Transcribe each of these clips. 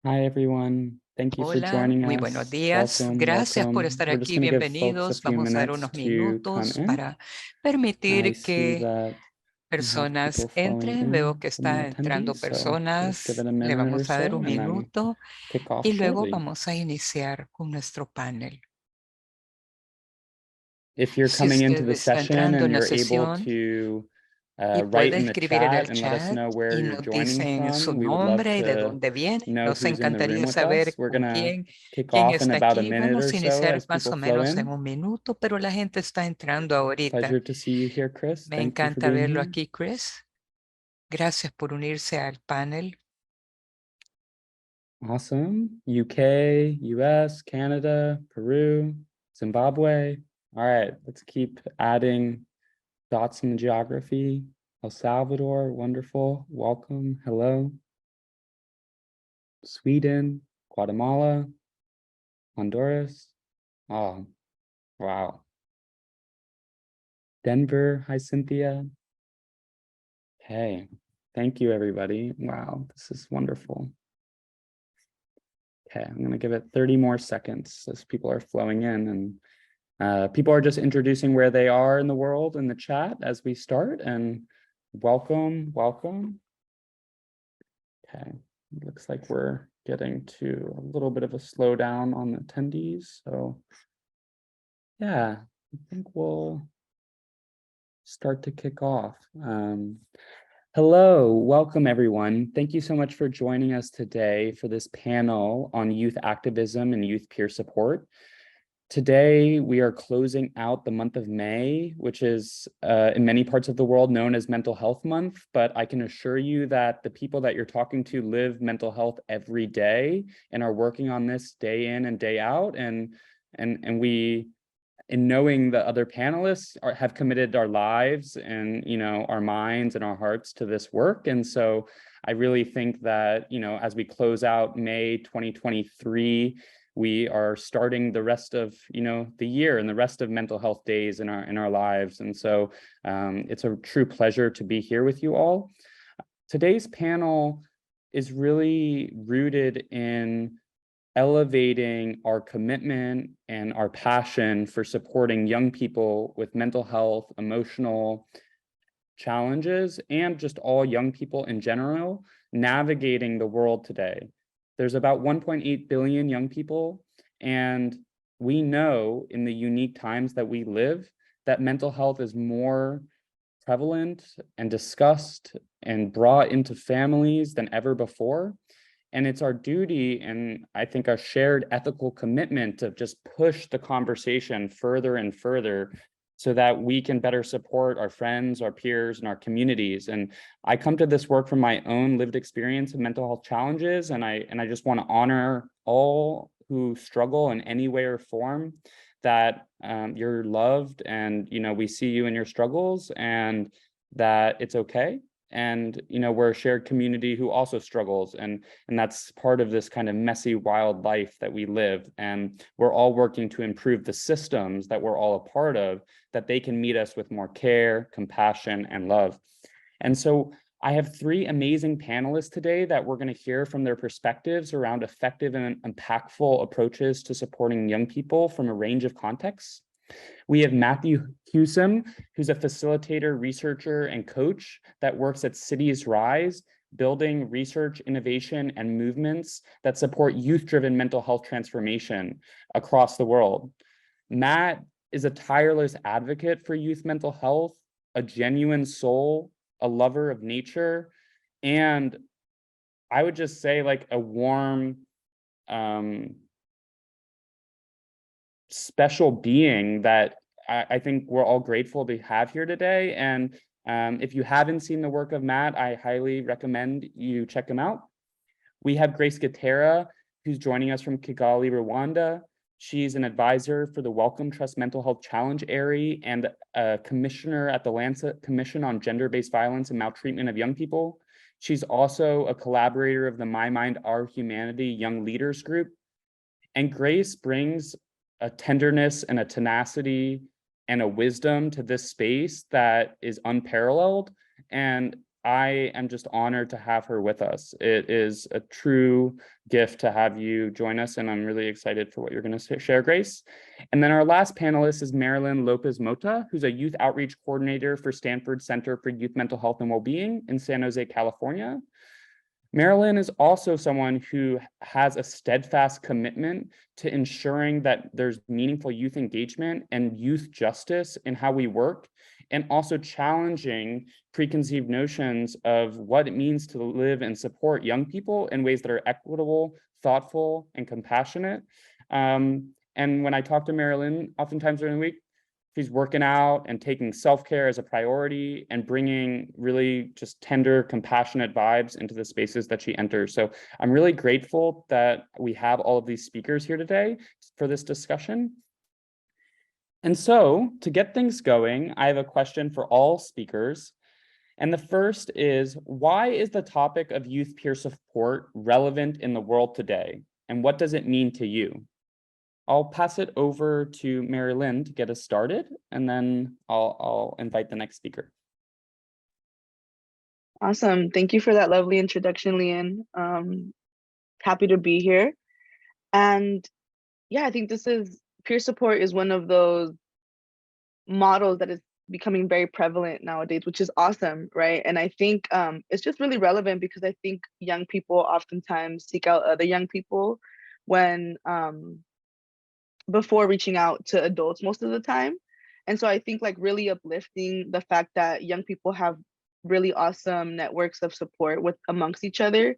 Hi, everyone. Thank you for Hola, joining muy buenos us. días. Welcome, Gracias por welcome. estar We're just aquí. going to give folks a Bienvenidos. few Vamos a dar minutes unos to come minutos in. para I permitir see que that we have people personas flowing entren. Veo in, que some new está entrando attendees, so let's give personas. it a Le minute or vamos a dar so un and then minuto kick off y luego shortly. vamos a iniciar con nuestro panel. If you're Si coming into usted the está session entrando and en la you're able sesión to y write puede in the escribir en el chat and let us chat know where y you're nos joining dicen su from, we would love nombre y de to dónde viene, know nos who's in the room encantaría with us. saber We're con going to kick quién off in está about a aquí. minute Vamos or a so iniciar as más people o flow menos en in. un minuto, pero la gente está entrando ahorita. Pleasure to see you here, Chris. Me Thank you for encanta being verlo here. aquí, Chris. Gracias por unirse al panel. Awesome. UK, US, Canada, Peru, Zimbabwe. All right, let's keep adding dots in the geography. El Salvador, wonderful. Welcome. Hello. Sweden, Guatemala, Honduras. Oh, wow. Denver. Hi, Cynthia. Hey, thank you, everybody. Wow, this is wonderful. Okay, I'm going to give it 30 more seconds as people are flowing in, and people are just introducing where they are in the world in the chat as we start, and welcome, welcome. Okay, looks like we're getting to a little bit of a slowdown on the attendees, so yeah, I think we'll start to kick off. Hello, welcome everyone. Thank you so much for joining us today for this panel on youth activism and youth peer support. Today, we are closing out the month of May, which is in many parts of the world known as Mental Health Month, but I can assure you that the people that you're talking to live mental health every day and are working on this day in and day out. And we, in knowing the other panelists, have committed our lives and our minds and our hearts to this work. And so I really think that as we close out May 2023, we are starting the rest of the year and the rest of mental health days in our lives. And so it's a true pleasure to be here with you all. Today's panel is really rooted in elevating our commitment and our passion for supporting young people with mental health, emotional challenges, and just all young people in general navigating the world today. There's about 1.8 billion young people, and we know in the unique times that we live that mental health is more prevalent and discussed and brought into families than ever before. And it's our duty, and I think a shared ethical commitment, to just push the conversation further and further so that we can better support our friends, our peers, and our communities. And I come to this work from my own lived experience of mental health challenges, and I just want to honor all who struggle in any way or form, that you're loved, and we see you in your struggles, and that it's okay. And we're a shared community who also struggles, and that's part of this kind of messy, wild life that we live. And we're all working to improve the systems that we're all a part of, that they can meet us with more care, compassion, and love. And so I have three amazing panelists today that we're going to hear from their perspectives around effective and impactful approaches to supporting young people from a range of contexts. We have Matthew Hewsome, who's a facilitator, researcher, and coach that works at Cities Rise, building research, innovation, and movements that support youth-driven mental health transformation across the world. Matt is a tireless advocate for youth mental health, a genuine soul, a lover of nature, and I would just say like a warm, special being that I think we're all grateful to have here today. And if you haven't seen the work of Matt, I highly recommend you check him out. We have Grace Gatera, who's joining us from Kigali, Rwanda. She's an advisor for the Wellcome Trust Mental Health Challenge Area and a commissioner at the Lancet Commission on Gender-Based Violence and Maltreatment of Young People. She's also a collaborator of the My Mind, Our Humanity Young Leaders Group. And Grace brings a tenderness and a tenacity and a wisdom to this space that is unparalleled. And I am just honored to have her with us. It is a true gift to have you join us, and I'm really excited for what you're going to share, Grace. And then our last panelist is Marilyn Lopez Mota, who's a youth outreach coordinator for Stanford Center for Youth Mental Health and Wellbeing in San Jose, California. Marilyn is also someone who has a steadfast commitment to ensuring that there's meaningful youth engagement and youth justice in how we work, and also challenging preconceived notions of what it means to live and support young people in ways that are equitable, thoughtful, and compassionate. And when I talk to Marilyn, oftentimes during the week, she's working out and taking self-care as a priority and bringing really just tender, compassionate vibes into the spaces that she enters. So I'm really grateful that we have all of these speakers here today for this discussion. And so to get things going, I have a question for all speakers. And the first is, why is the topic of youth peer support relevant in the world today? And what does it mean to you? I'll pass it over to Mary Lynn to get us started, and then I'll invite the next speaker. Awesome. Thank you for that lovely introduction, Leanne. Happy to be here. And yeah, I think peer support is one of those models that is becoming very prevalent nowadays, which is awesome, right? And I think it's just really relevant because I think young people oftentimes seek out other young people when before reaching out to adults most of the time. And so I think like really uplifting the fact that young people have really awesome networks of support amongst each other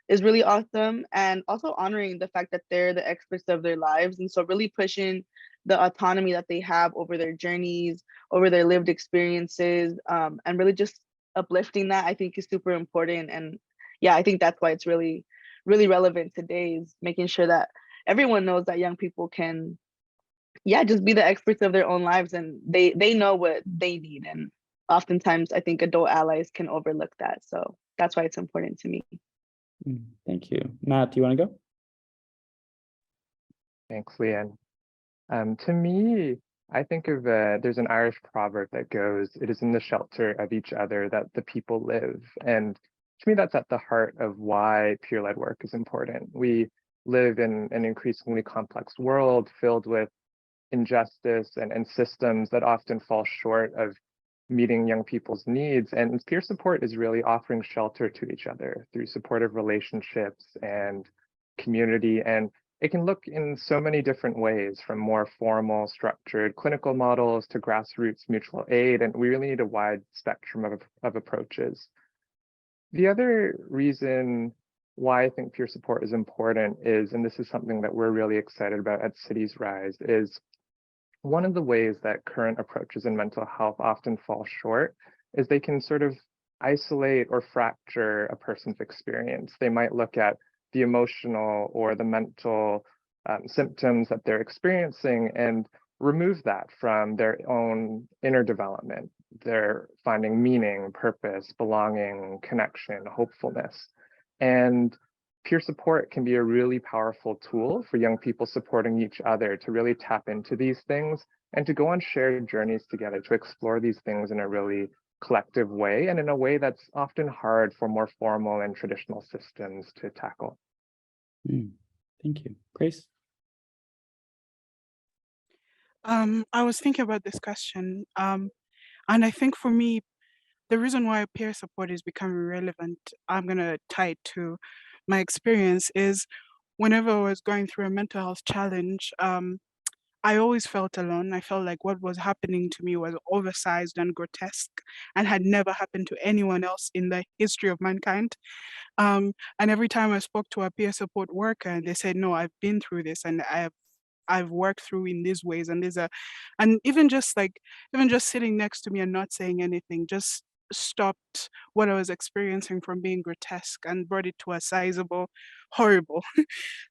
is really awesome. And also honoring the fact that they're the experts of their lives. And so really pushing the autonomy that they have over their journeys, over their lived experiences, and really just uplifting that, I think, is super important. And yeah, I think that's why it's really, really relevant today, is making sure that everyone knows that young people can, yeah, just be the experts of their own lives, and they know what they need. And oftentimes I think adult allies can overlook that. So that's why it's important to me. Thank you. Matt, do you want to go? Thanks, Leanne. To me, I think of there's an Irish proverb that goes, "It is in the shelter of each other that the people live." And to me, that's at the heart of why peer-led work is important. We live in an increasingly complex world filled with injustice and systems that often fall short of meeting young people's needs. And peer support is really offering shelter to each other through supportive relationships and community. And it can look in so many different ways, from more formal, structured clinical models to grassroots mutual aid. And we really need a wide spectrum of approaches. The other reason why I think peer support is important is, and this is something that we're really excited about at Cities Rise, is one of the ways that current approaches in mental health often fall short is they can sort of isolate or fracture a person's experience. They might look at the emotional or the mental symptoms that they're experiencing and remove that from their own inner development. They're finding meaning, purpose, belonging, connection, hopefulness. And peer support can be a really powerful tool for young people supporting each other to really tap into these things and to go on shared journeys together to explore these things in a really collective way, and in a way that's often hard for more formal and traditional systems to tackle. Thank you. Grace? I was thinking about this question, and I think for me, the reason why peer support is becoming relevant, I'm going to tie it to my experience, is whenever I was going through a mental health challenge, I always felt alone. I felt like what was happening to me was oversized and grotesque and had never happened to anyone else in the history of mankind. And every time I spoke to a peer support worker, they said, no, I've been through this and I've worked through in these ways, and and even just sitting next to me and not saying anything just stopped what I was experiencing from being grotesque and brought it to a sizable, horrible,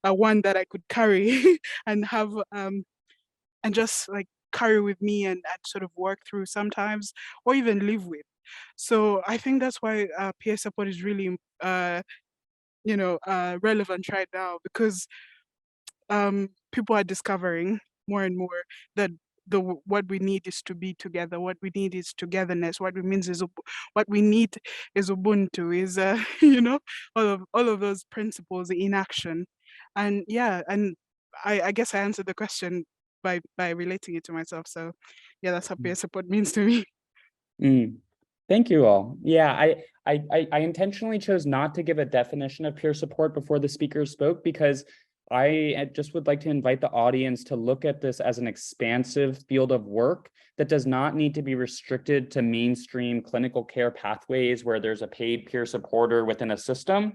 one that I could carry and have and just like carry with me and sort of work through sometimes, or even live with. So I think that's why peer support is really relevant right now, because people are discovering more and more that what we need is to be together. What we need is togetherness. What we need is Ubuntu, is you know, all of those principles in action. And yeah, and I guess I answered the question by relating it to myself. So yeah, that's how peer support means to me. Thank you all. Yeah, I intentionally chose not to give a definition of peer support before the speakers spoke, because I just would like to invite the audience to look at this as an expansive field of work that does not need to be restricted to mainstream clinical care pathways where there's a paid peer supporter within a system.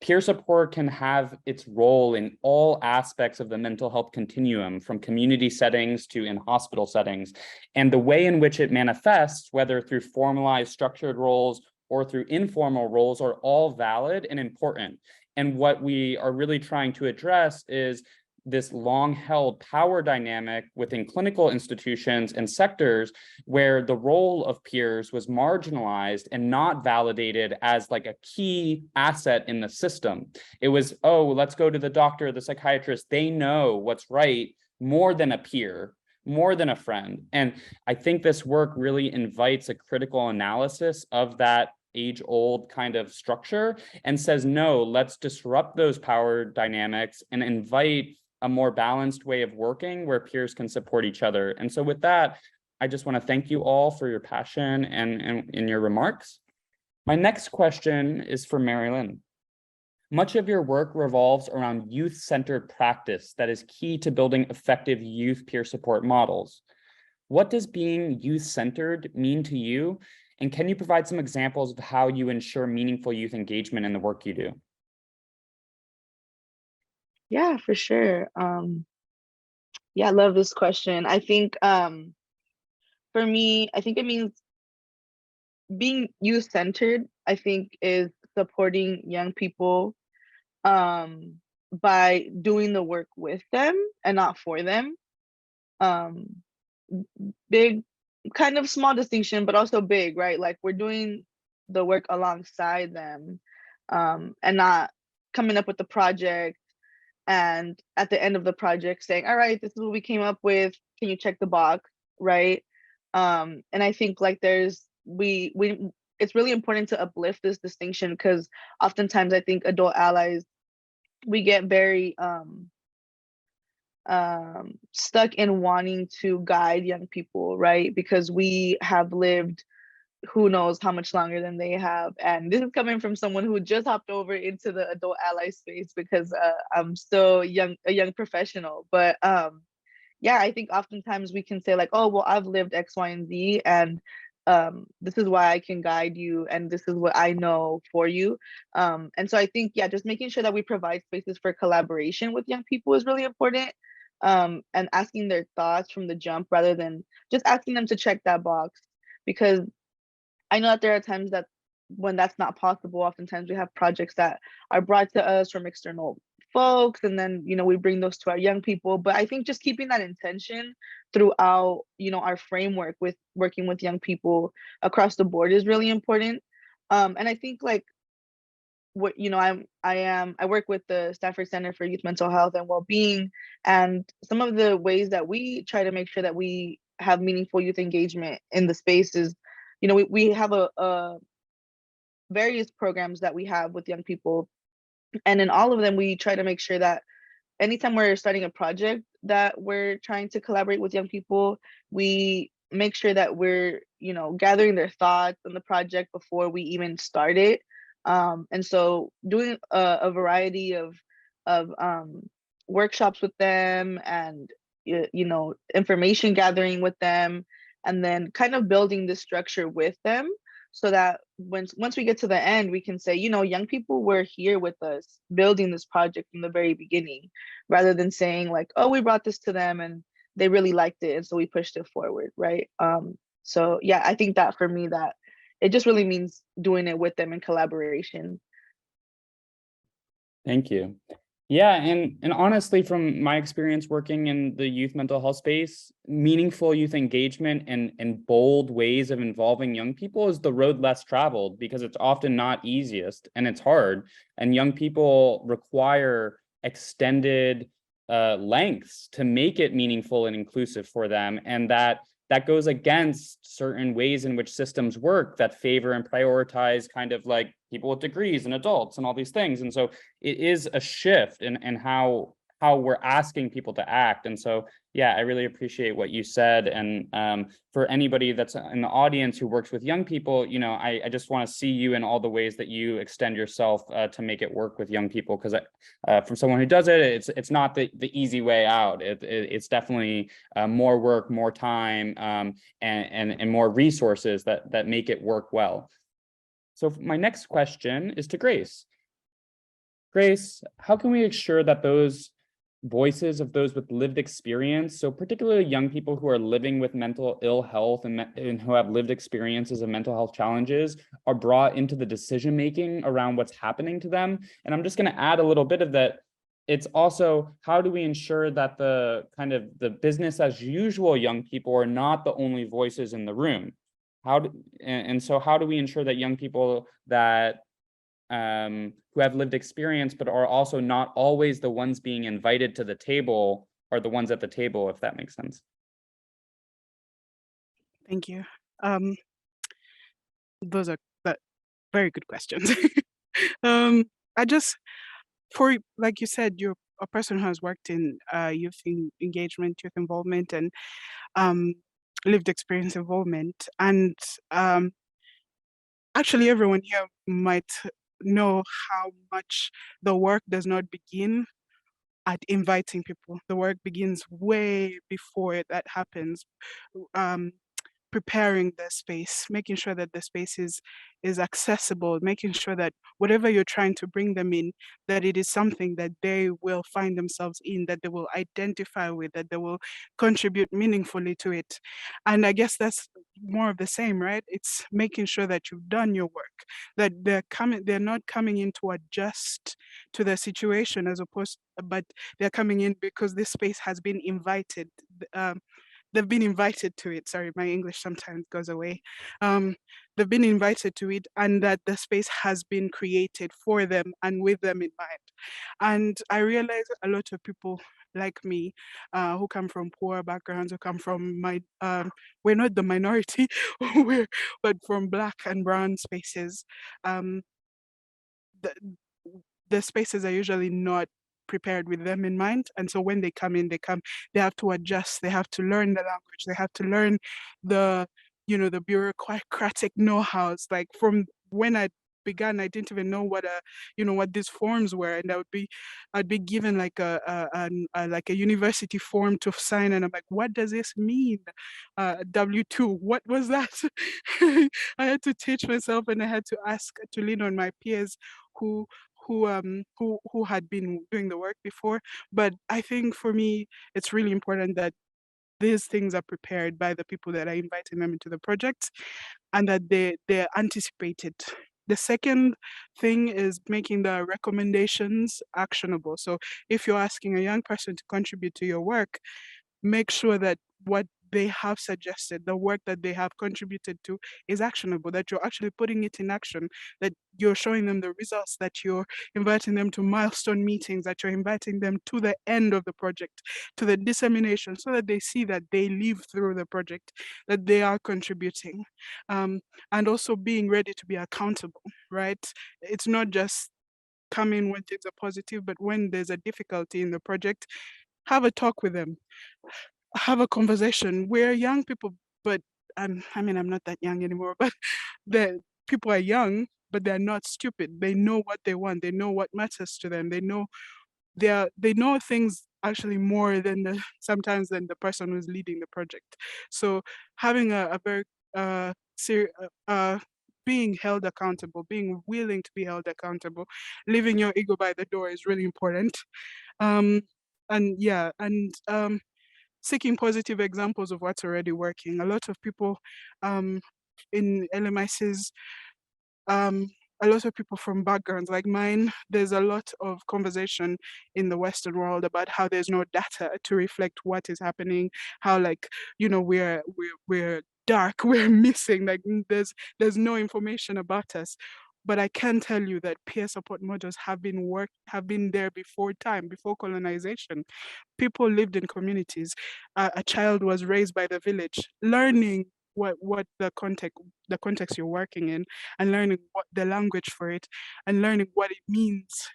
Peer support can have its role in all aspects of the mental health continuum, from community settings to in hospital settings. And the way in which it manifests, whether through formalized structured roles or through informal roles, are all valid and important. And what we are really trying to address is this long-held power dynamic within clinical institutions and sectors where the role of peers was marginalized and not validated as like a key asset in the system. It was, oh, let's go to the doctor, the psychiatrist, they know what's right, more than a peer, more than a friend. And I think this work really invites a critical analysis of that age-old kind of structure and says, no, let's disrupt those power dynamics and invite a more balanced way of working where peers can support each other. And so with that, I just want to thank you all for your passion and in your remarks. My next question is for Marilyn. Much of your work revolves around youth-centered practice that is key to building effective youth peer support models. What does being youth-centered mean to you? And can you provide some examples of how you ensure meaningful youth engagement in the work you do? Yeah, for sure. Yeah, I love this question. I think for me, I think it means being youth-centered, I think, is supporting young people by doing the work with them and not for them. Big, kind of small distinction, but also big, right? Like we're doing the work alongside them and not coming up with the project and at the end of the project saying, all right, this is what we came up with, can you check the box, right? And I think like we it's really important to uplift this distinction, because oftentimes I think adult allies, we get very stuck in wanting to guide young people, right? Because we have lived who knows how much longer than they have. And this is coming from someone who just hopped over into the adult ally space because I'm still a young professional. But yeah, I think oftentimes we can say like, oh, well, I've lived X, Y, and Z, and this is why I can guide you, and this is what I know for you. And so I think, yeah, just making sure that we provide spaces for collaboration with young people is really important. And asking their thoughts from the jump rather than just asking them to check that box. Because I know that there are times that when that's not possible, oftentimes we have projects that are brought to us from external folks, and then, you know, we bring those to our young people. But I think just keeping that intention throughout, you know, our framework with working with young people across the board is really important. And I think like what, you know, I work with the Stanford Center for Youth Mental Health and Wellbeing, and some of the ways that we try to make sure that we have meaningful youth engagement in the space is, you know, we have a various programs that we have with young people, and in all of them we try to make sure that anytime we're starting a project that we're trying to collaborate with young people, we make sure that we're, you know, gathering their thoughts on the project before we even start it. And so doing a variety of workshops with them, and you know, information gathering with them, and then kind of building this structure with them, so that once we get to the end, we can say, you know, young people were here with us building this project from the very beginning, rather than saying like, oh, we brought this to them and they really liked it, and so we pushed it forward, right? So yeah, I think that for me, that it just really means doing it with them in collaboration. Thank you. Yeah, and honestly, from my experience working in the youth mental health space, meaningful youth engagement and bold ways of involving young people is the road less traveled, because it's often not easiest and it's hard. And young people require extended lengths to make it meaningful and inclusive for them, and that goes against certain ways in which systems work that favor and prioritize kind of like people with degrees and adults and all these things. And so it is a shift in how we're asking people to act. And so, yeah, I really appreciate what you said. And for anybody that's in the audience who works with young people, you know, I just want to see you in all the ways that you extend yourself to make it work with young people. Because from someone who does it, it's not the easy way out. It's definitely more work, more time, and more resources that make it work well. So my next question is to Grace. Grace, how can we ensure that those voices of those with lived experience, so particularly young people who are living with mental ill health and who have lived experiences of mental health challenges, are brought into the decision making around what's happening to them? And I'm just going to add a little bit of that. It's also, how do we ensure that the kind of the business as usual young people are not the only voices in the room? So how do we ensure that young people that who have lived experience, but are also not always the ones being invited to the table, are the ones at the table, if that makes sense? Thank you. Those are very good questions. I just, like you said, you're a person who has worked in youth engagement, youth involvement, and lived experience involvement. And actually, everyone here might know how much the work does not begin at inviting people. The work begins way before that happens. Preparing the space, making sure that the space is accessible, making sure that whatever you're trying to bring them in, that it is something that they will find themselves in, that they will identify with, that they will contribute meaningfully to it. And I guess that's more of the same, right? It's making sure that you've done your work, that they're not coming in to adjust to the situation but they're coming in because this space has been invited. They've been invited to it. Sorry, my English sometimes goes away. They've been invited to it, and that the space has been created for them and with them in mind. And I realize a lot of people like me, who come from poor backgrounds, who come from we're not the minority, but from Black and brown spaces. The, the spaces are usually not prepared with them in mind. And so when they come in, they have to adjust, they have to learn the language, they have to learn the, the bureaucratic know-hows. Like from when I began, I didn't even know what what these forms were. And I'd be given like like a university form to sign. And I'm like, what does this mean? W-2, what was that? I had to teach myself, and I had to ask, to lean on my peers who had been doing the work before. But I think for me, it's really important that these things are prepared by the people that are inviting them into the project, and that they're anticipated. The second thing is making the recommendations actionable. So if you're asking a young person to contribute to your work, make sure that what they have suggested, the work that they have contributed to, is actionable, that you're actually putting it in action, that you're showing them the results, that you're inviting them to milestone meetings, that you're inviting them to the end of the project, to the dissemination, so that they see that they live through the project, that they are contributing. And also being ready to be accountable, right? It's not just come in when things are positive, but when there's a difficulty in the project, have a talk with them, have a conversation. We're young people, but I'm not that young anymore, but the people are young, but they're not stupid. They know what they want. They know what matters to them. They know things actually more than sometimes than the person who's leading the project. So having a very being held accountable, being willing to be held accountable, leaving your ego by the door is really important. And yeah, and seeking positive examples of what's already working. A lot of people in LMICs, a lot of people from backgrounds like mine, there's a lot of conversation in the Western world about how there's no data to reflect what is happening, how we're dark, we're missing, like there's no information about us. but I can tell you that peer support modules have been there before colonization. People lived in communities. A child was raised by the village, learning what the context you're working in, and learning what the language for it, and learning what it means,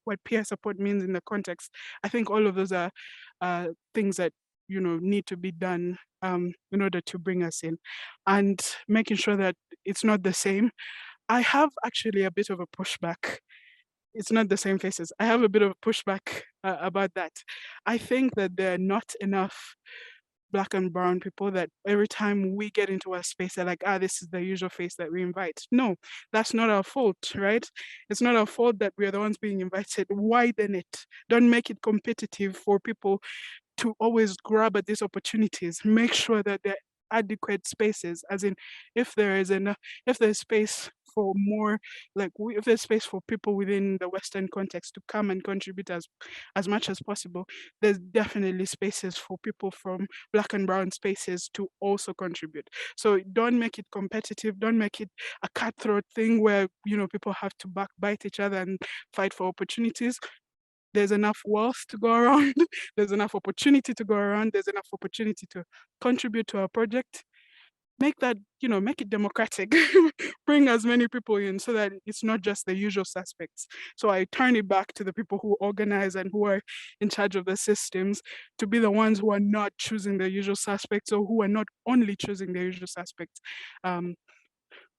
what peer support means in the context. I think all of those are things that need to be done in order to bring us in, and making sure that it's not the same. I have actually a bit of a pushback. It's not the same faces. I have a bit of a pushback about that. I think that there are not enough Black and brown people that every time we get into a space, they're like, this is the usual face that we invite. No, that's not our fault, right? It's not our fault that we are the ones being invited. Widen it. Don't make it competitive for people to always grab at these opportunities. Make sure that there are adequate spaces, as in if there's space for more, if there's space for people within the Western context to come and contribute as much as possible, there's definitely spaces for people from Black and brown spaces to also contribute. So don't make it competitive, don't make it a cutthroat thing where people have to backbite each other and fight for opportunities. There's enough wealth to go around. There's enough opportunity to go around. There's enough opportunity to contribute to our project. Make it democratic. Bring as many people in so that it's not just the usual suspects. So I turn it back to the people who organize and who are in charge of the systems to be the ones who are not choosing the usual suspects, or who are not only choosing the usual suspects.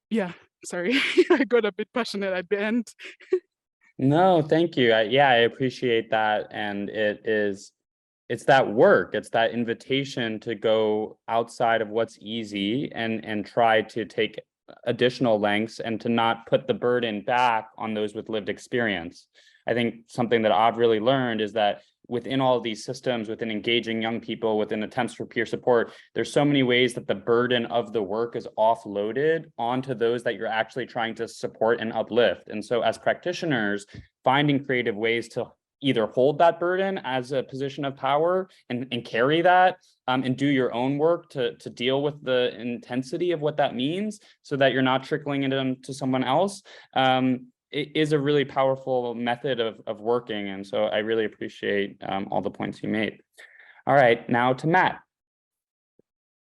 Yeah, sorry, I got a bit passionate at the end. No, thank you. I appreciate that. And it's that work, it's that invitation to go outside of what's easy and try to take additional lengths and to not put the burden back on those with lived experience. I think something that I've really learned is that within all of these systems, within engaging young people, within attempts for peer support, there's so many ways that the burden of the work is offloaded onto those that you're actually trying to support and uplift. And so as practitioners, finding creative ways to either hold that burden as a position of power and carry that and do your own work to deal with the intensity of what that means so that you're not trickling it into someone else. It is a really powerful method of working. And so I really appreciate all the points you made. All right, now to Matt.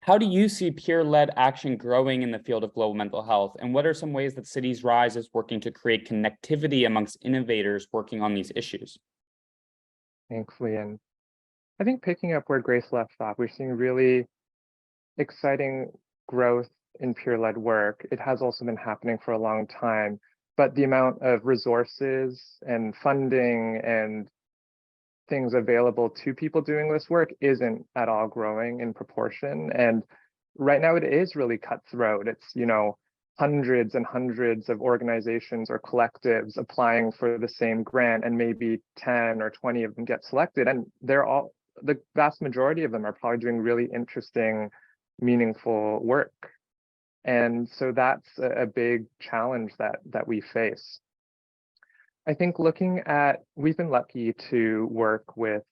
How do you see peer-led action growing in the field of global mental health? And what are some ways that Cities Rise is working to create connectivity amongst innovators working on these issues? Thanks, Leon. I think picking up where Grace left off, we're seeing really exciting growth in peer-led work. It has also been happening for a long time, but the amount of resources and funding and things available to people doing this work isn't at all growing in proportion. And right now it is really cutthroat. It's, hundreds and hundreds of organizations or collectives applying for the same grant, and maybe 10 or 20 of them get selected. And the vast majority of them are probably doing really interesting, meaningful work. And so that's a big challenge that we face. I think we've been lucky to work with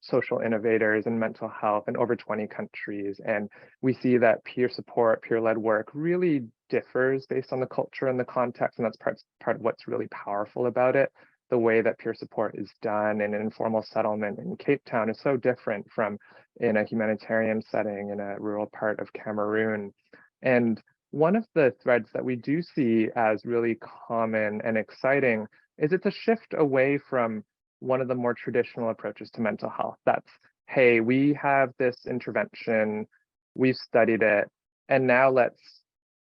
social innovators in mental health in over 20 countries. And we see that peer support, peer-led work really differs based on the culture and the context. And that's part of what's really powerful about it. The way that peer support is done in an informal settlement in Cape Town is so different from in a humanitarian setting in a rural part of Cameroon. And one of the threads that we do see as really common and exciting is it's a shift away from one of the more traditional approaches to mental health. That's, hey, we have this intervention, we've studied it, and now let's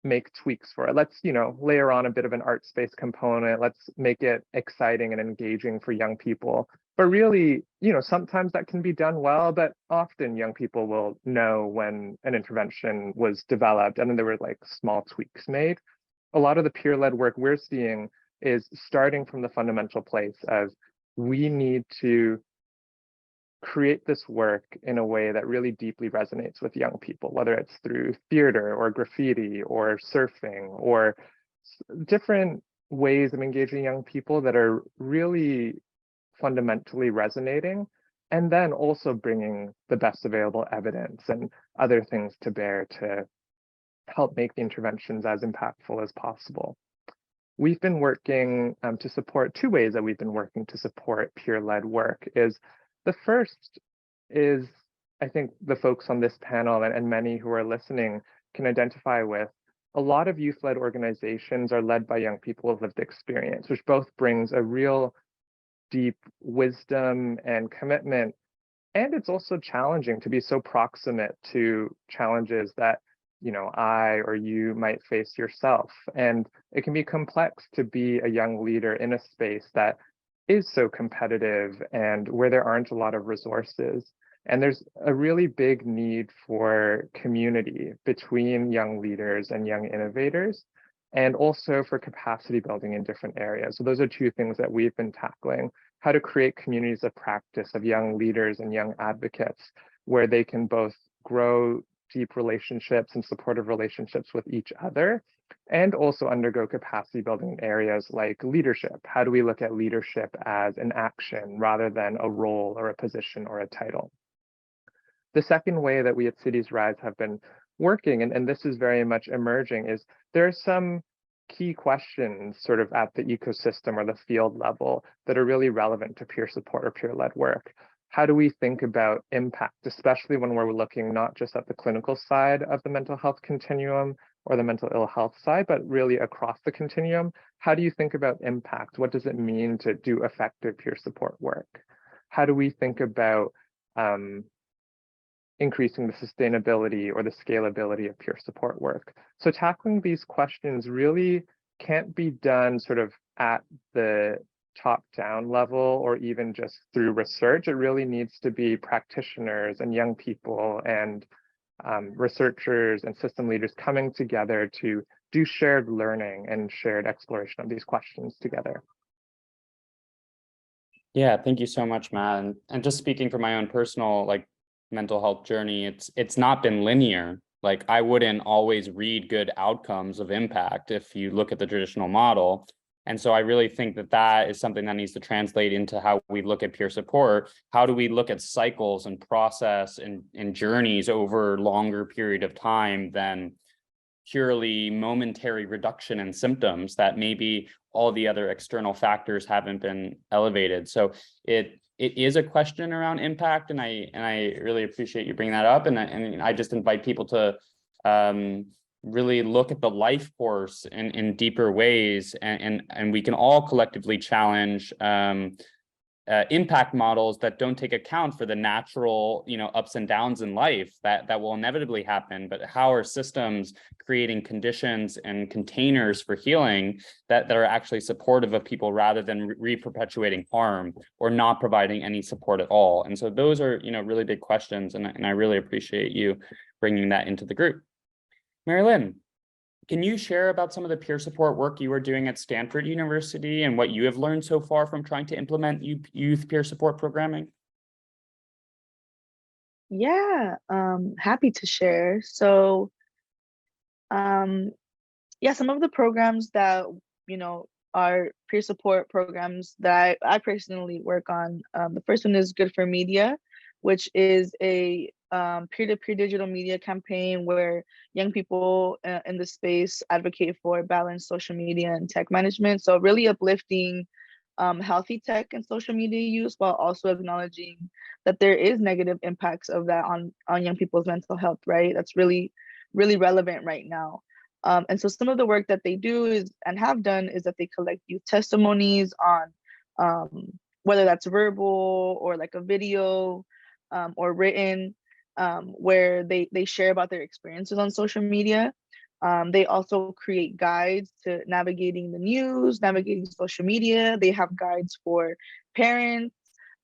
make tweaks for it. Let's, layer on a bit of an art space component. Let's make it exciting and engaging for young people. But really, sometimes that can be done well, but often young people will know when an intervention was developed and then there were small tweaks made. A lot of the peer-led work we're seeing is starting from the fundamental place of we need to create this work in a way that really deeply resonates with young people, whether it's through theater or graffiti or surfing or different ways of engaging young people that are really fundamentally resonating, and then also bringing the best available evidence and other things to bear to help make the interventions as impactful as possible. we've been working to support 2 ways that we've been working to support peer-led work. Is the first is, I think the folks on this panel and many who are listening can identify with, a lot of youth-led organizations are led by young people with lived experience, which both brings a real deep wisdom and commitment. And it's also challenging to be so proximate to challenges that, you know, I or you might face yourself. And it can be complex to be a young leader in a space that is so competitive and where there aren't a lot of resources. And there's a really big need for community between young leaders and young innovators, and also for capacity building in different areas. So those are 2 things that we've been tackling: how to create communities of practice of young leaders and young advocates, where they can both grow deep relationships and supportive relationships with each other, and also undergo capacity building in areas like leadership. How do we look at leadership as an action rather than a role or a position or a title? The second way that we at Cities Rise have been working, and this is very much emerging, is there are some key questions sort of at the ecosystem or the field level that are really relevant to peer support or peer-led work. How do we think about impact, especially when we're looking not just at the clinical side of the mental health continuum or the mental ill health side, but really across the continuum? How do you think about impact? What does it mean to do effective peer support work? How do we think about increasing the sustainability or the scalability of peer support work? So tackling these questions really can't be done sort of at the top-down level or even just through research. It really needs to be practitioners and young people and researchers and system leaders coming together to do shared learning and shared exploration of these questions together. Yeah, thank you so much, Matt. And just speaking from my own personal mental health journey, it's not been linear. Like, I wouldn't always read good outcomes of impact if you look at the traditional model. And so I really think that that is something that needs to translate into how we look at peer support. How do we look at cycles and process and journeys over a longer period of time than purely momentary reduction in symptoms that maybe all the other external factors haven't been elevated? So it is a question around impact, and I really appreciate you bringing that up. And I just invite people to really look at the life course in deeper ways, and we can all collectively challenge impact models that don't take account for the natural, ups and downs in life that will inevitably happen. But how are systems creating conditions and containers for healing that are actually supportive of people rather than re-perpetuating harm or not providing any support at all? And so those are, really big questions, and I really appreciate you bringing that into the group. Mary Lynn, can you share about some of the peer support work you are doing at Stanford University and what you have learned so far from trying to implement youth peer support programming? Yeah, happy to share. So, yeah, some of the programs that, are peer support programs that I personally work on. The first one is Good for Media, which is a peer-to-peer digital media campaign where young people in the space advocate for balanced social media and tech management. So really uplifting healthy tech and social media use, while also acknowledging that there is negative impacts of that on young people's mental health, right? That's really, really relevant right now. And so some of the work that they do is, and have done, is that they collect youth testimonies on whether that's verbal or like a video or written, where they share about their experiences on social media. They also create guides to navigating the news, navigating social media. They have guides for parents.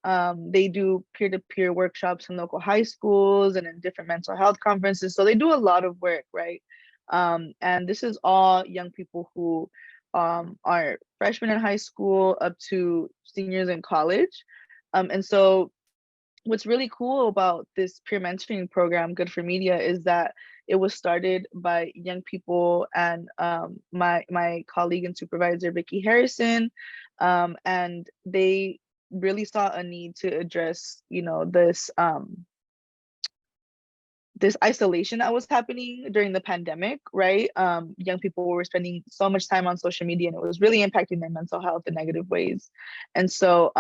They do peer-to-peer workshops in local high schools and in different mental health conferences. So they do a lot of work, right? And this is all young people who are freshmen in high school up to seniors in college. And so what's really cool about this peer mentoring program, Good for Media, is that it was started by young people and my colleague and supervisor, Vicki Harrison, and they really saw a need to address, this this isolation that was happening during the pandemic, right? Young people were spending so much time on social media, and it was really impacting their mental health in negative ways. And so,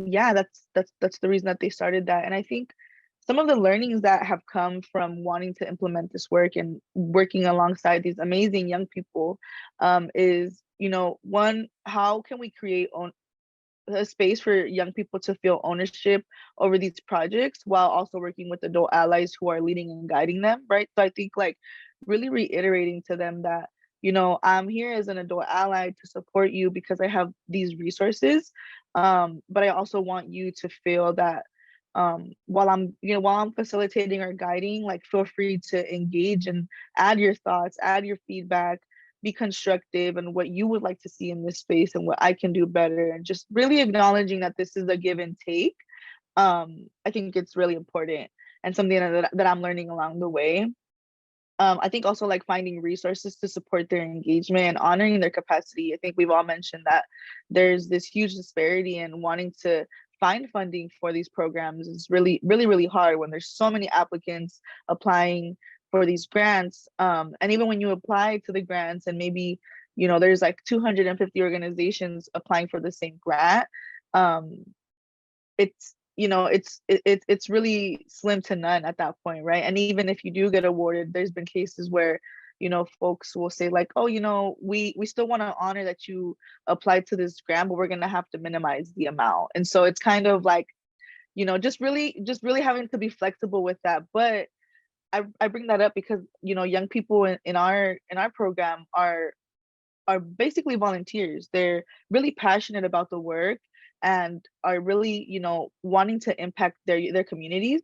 yeah, that's the reason that they started that. And I think some of the learnings that have come from wanting to implement this work and working alongside these amazing young people, is, you know, one, how can we create a space for young people to feel ownership over these projects while also working with adult allies who are leading and guiding them, right? So I think like really reiterating to them that, you know, I'm here as an adult ally to support you because I have these resources. But I also want you to feel that, while I'm facilitating or guiding, like feel free to engage and add your thoughts, add your feedback, be constructive, and what you would like to see in this space and what I can do better, and just really acknowledging that this is a give and take. I think it's really important and something that I'm learning along the way. I think also like finding resources to support their engagement and honoring their capacity. I think we've all mentioned that there's this huge disparity in wanting to find funding for these programs. It's really, really, really hard when there's so many applicants applying for these grants. And even when you apply to the grants and maybe, you know, there's like 250 organizations applying for the same grant, it's, you know, it's really slim to none at that point, right? And even if you do get awarded, there's been cases where, you know, folks will say like, oh, you know, we still want to honor that you applied to this grant, but we're going to have to minimize the amount. And so it's kind of like, you know, just really having to be flexible with that. But I bring that up because, you know, young people in our program are basically volunteers. They're really passionate about the work and are really, you know, wanting to impact their communities,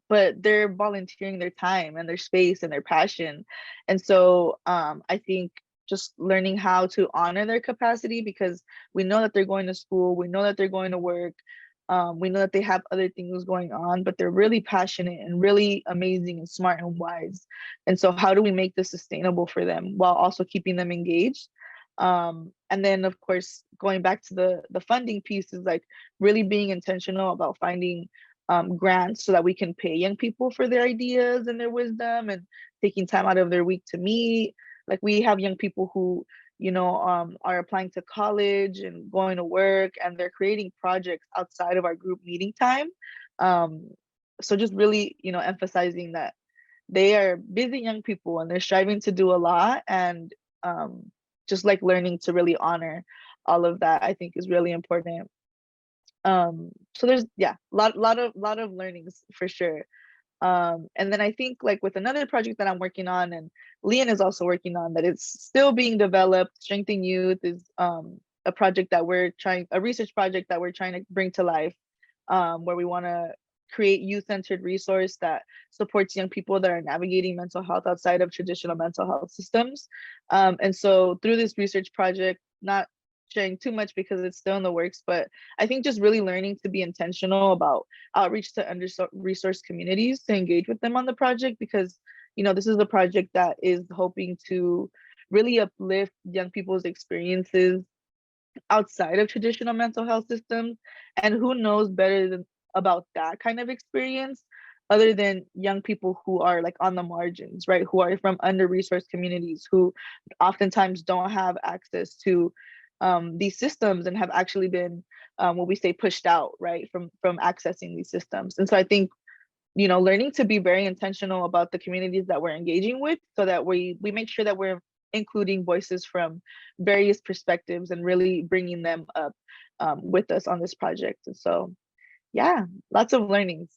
but they're volunteering their time and their space and their passion. And so I think just learning how to honor their capacity, because we know that they're going to school, we know that they're going to work, we know that they have other things going on, but they're really passionate and really amazing and smart and wise. And so how do we make this sustainable for them while also keeping them engaged? And then of course, going back to the funding piece is like really being intentional about finding grants so that we can pay young people for their ideas and their wisdom and taking time out of their week to meet. Like we have young people who, you know, are applying to college and going to work, and they're creating projects outside of our group meeting time. So just really, you know, emphasizing that they are busy young people and they're striving to do a lot, and just like learning to really honor all of that, I think is really important. So there's, yeah, lot of learnings for sure. And then I think like with another project that I'm working on, and Leon is also working on, that it's still being developed, Strengthen Youth is a project that a research project that we're trying to bring to life, where we want to create youth-centered resource that supports young people that are navigating mental health outside of traditional mental health systems. And so through this research project, not sharing too much because it's still in the works, but I think just really learning to be intentional about outreach to under-resourced communities, to engage with them on the project, because, you know, this is a project that is hoping to really uplift young people's experiences outside of traditional mental health systems. And who knows better about that kind of experience other than young people who are like on the margins, right? Who are from under-resourced communities, who oftentimes don't have access to these systems and have actually been, what we say, pushed out, right, from accessing these systems. And so I think, you know, learning to be very intentional about the communities that we're engaging with, so that we make sure that we're including voices from various perspectives and really bringing them up with us on this project. And so, yeah, lots of learnings.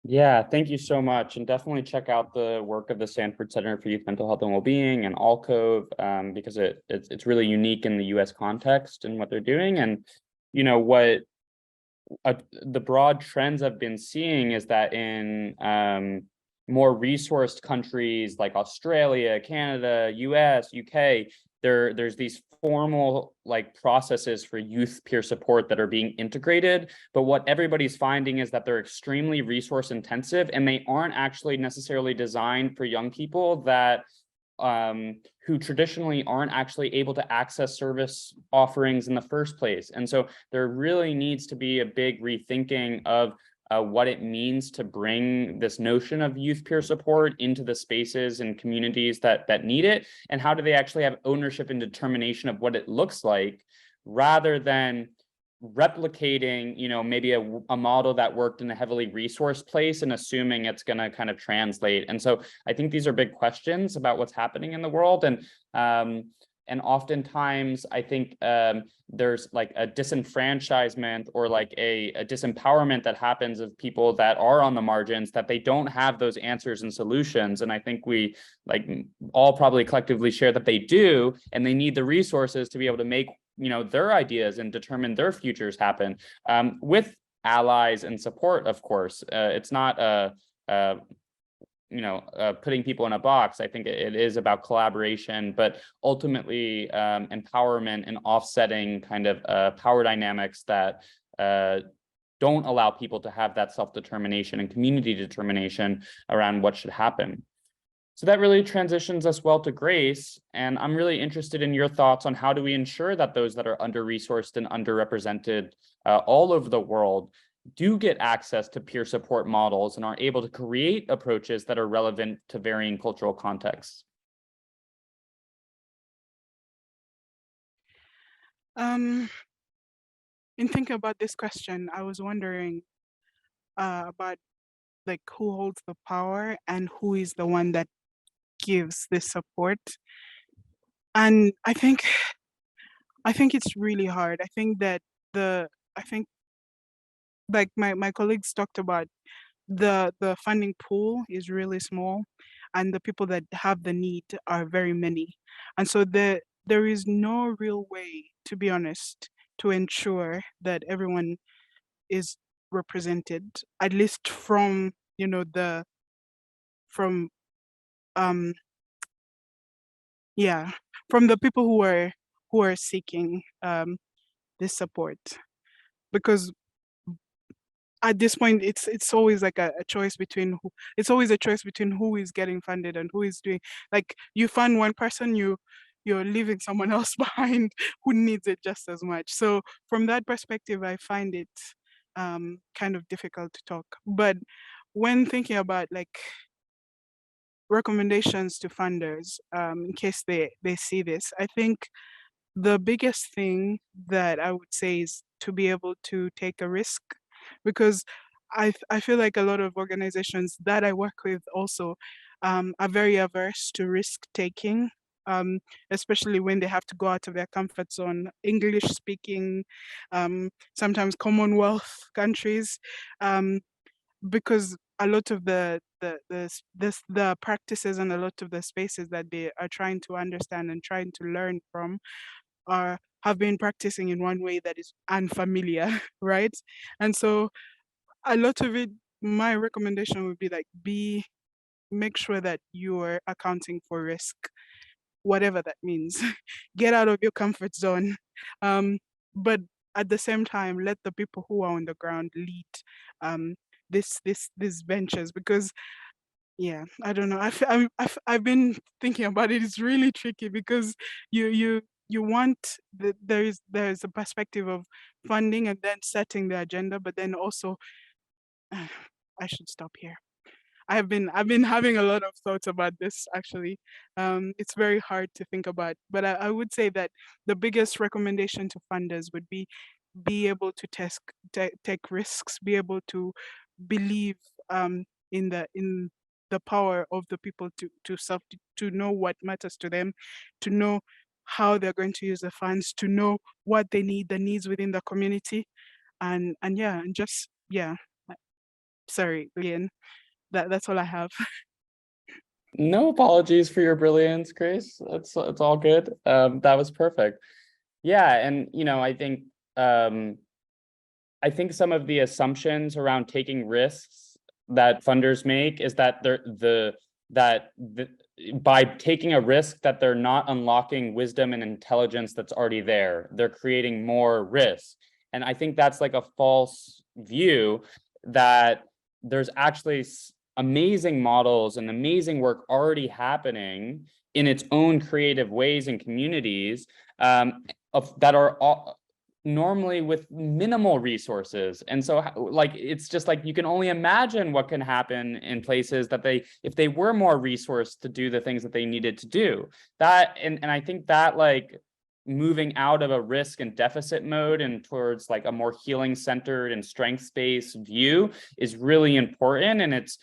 Yeah, thank you so much. And definitely check out the work of the Sanford Center for Youth Mental Health and Wellbeing and Alcove, because it's really unique in the US context and what they're doing. And, you know, what the broad trends I've been seeing is that in more resourced countries like Australia, Canada, US, UK, there's these formal like processes for youth peer support that are being integrated. But what everybody's finding is that they're extremely resource intensive, and they aren't actually necessarily designed for young people that who traditionally aren't actually able to access service offerings in the first place. And so there really needs to be a big rethinking of what it means to bring this notion of youth peer support into the spaces and communities that need it, and how do they actually have ownership and determination of what it looks like, rather than replicating, maybe a model that worked in a heavily resourced place and assuming it's going to kind of translate. And so I think these are big questions about what's happening in the world. And oftentimes I think there's like a disenfranchisement or like a disempowerment that happens of people that are on the margins, that they don't have those answers and solutions. And I think we all probably collectively share that they do, and they need the resources to be able to make their ideas and determine their futures happen, with allies and support, of course. It's not putting people in a box. I think it is about collaboration, but ultimately empowerment and offsetting kind of power dynamics that don't allow people to have that self-determination and community determination around what should happen. So that really transitions us well to Grace, and I'm really interested in your thoughts on how do we ensure that those that are under-resourced and underrepresented all over the world do get access to peer support models and are able to create approaches that are relevant to varying cultural contexts. In thinking about this question, I was wondering about like who holds the power and who is the one that gives this support. And I think it's really hard. I think that like my colleagues talked about, the funding pool is really small, and the people that have the need are very many. And so there is no real way, to be honest, to ensure that everyone is represented, at least from from from the people who are seeking this support. Because at this point it's always like a choice between who is getting funded and who is doing, like, you fund one person, you're leaving someone else behind who needs it just as much. So from that perspective, I find it kind of difficult to talk. But when thinking about like recommendations to funders, in case they see this, I think the biggest thing that I would say is to be able to take a risk, because I feel like a lot of organizations that I work with also are very averse to risk taking, especially when they have to go out of their comfort zone. English speaking, sometimes Commonwealth countries, because a lot of the practices and a lot of the spaces that they are trying to understand and trying to learn from have been practicing in one way that is unfamiliar, right? And so a lot of it, my recommendation would be like, make sure that you are accounting for risk, whatever that means. Get out of your comfort zone, but at the same time, let the people who are on the ground lead these ventures. Because I don't know. I've been thinking about it. It's really tricky because you want there's a perspective of funding and then setting the agenda, but then also I should stop here. I've been having a lot of thoughts about this actually. It's very hard to think about, but I would say that the biggest recommendation to funders would be able to take risks, be able to believe in the power of the people to know what matters to them, to know how they're going to use the funds, to know what they need, the needs within the community, and just sorry, Leon, that's all I have. No apologies for your brilliance, Grace. It's all good. That was perfect. Yeah, and I think some of the assumptions around taking risks that funders make is that by taking a risk that they're not unlocking wisdom and intelligence that's already there. They're creating more risk. And I think that's like a false view, that there's actually amazing models and amazing work already happening in its own creative ways and communities that are normally with minimal resources. And so like, it's just like, you can only imagine what can happen in places that if they were more resourced to do the things that they needed to do. That, and I think that like moving out of a risk and deficit mode and towards like a more healing centered and strengths-based view is really important. And it's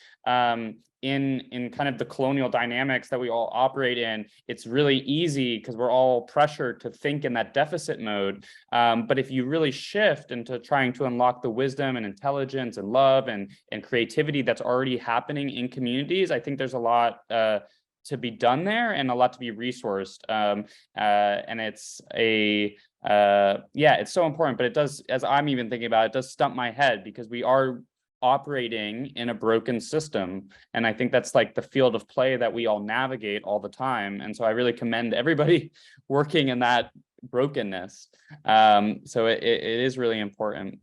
in kind of the colonial dynamics that we all operate in, it's really easy because we're all pressured to think in that deficit mode. But if you really shift into trying to unlock the wisdom and intelligence and love and creativity that's already happening in communities, I think there's a lot to be done there and a lot to be resourced. And it's it's so important, but it does, as I'm even thinking about it, does stump my head because we are operating in a broken system. And I think that's like the field of play that we all navigate all the time. And so I really commend everybody working in that brokenness. So it is really important.